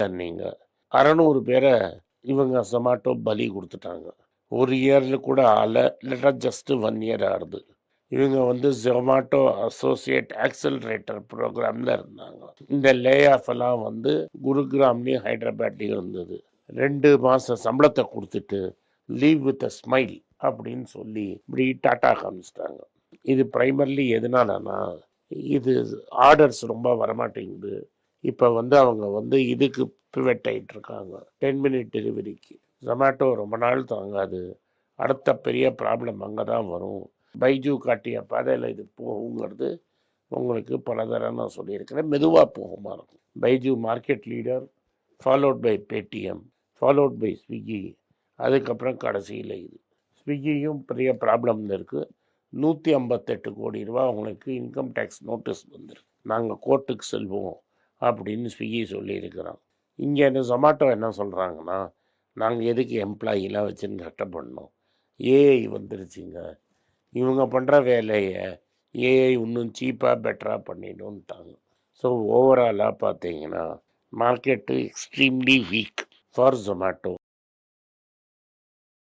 நீங்கள் 600 பேரை இவங்க ஜொமேட்டோ பலி கொடுத்துட்டாங்க. ஒரு இயரில் கூட ஆகலை, இல்லைன்னா ஜஸ்ட்டு 1 இயர் ஆகுது. இவங்க வந்து ஜொமேட்டோ அசோசியேட் ஆக்சலரேட்டர் ப்ரோக்ராமில் இருந்தாங்க. இந்த லே ஆஃப் எல்லாம் வந்து குருகிராம்லேயும் ஹைதராபாத்லேயும் இருந்தது. 2 மாதம் சம்பளத்தை கொடுத்துட்டு லீவ் வித் அ ஸ்மைல் அப்படின்னு சொல்லி இப்படி டாட்டா காமிச்சிட்டாங்க. இது ப்ரைமர்லி எதனாலனா, இது ஆர்டர்ஸ் ரொம்ப வரமாட்டேங்குது. இப்போ வந்து அவங்க வந்து இதுக்கு பிவெட் ஆகிட்டு இருக்காங்க, 10 மினிட் டெலிவரிக்கு. ஜொமேட்டோ ரொம்ப நாள் தாங்காது, அடுத்த பெரிய ப்ராப்ளம் அங்கே தான் வரும். பைஜூ காட்டிய பாதையில் இது போகுங்கிறது உங்களுக்கு பல தடவை நான் சொல்லியிருக்கிறேன். மெதுவாக போகுமா இருக்கும். Byju market leader, followed by Paytm, followed by Swiggy, அதுக்கப்புறம் கடைசியில் இது. ஸ்விக்கியும் பெரிய ப்ராப்ளம்னு இருக்குது. 158 கோடி ரூபா அவங்களுக்கு இன்கம் டேக்ஸ் நோட்டீஸ் வந்துருக்கு. நாங்கள் கோர்ட்டுக்கு செல்வோம் அப்படின்னு ஸ்விக்கி சொல்லியிருக்கிறோம். இங்கே இந்த ஜொமேட்டோ என்ன சொல்கிறாங்கன்னா, நாங்கள் எதுக்கு எம்ப்ளாயிலாம் வச்சுன்னு கஷ்டப்படணும், ஏஐ வந்துருச்சுங்க, இவங்க பண்ணுற வேலையை ஏஐ இன்னும் சீப்பாக பெட்டராக பண்ணிடும்ட்டாங்க. ஸோ ஓவராலாக பார்த்தீங்கன்னா market extremely week for Zomato.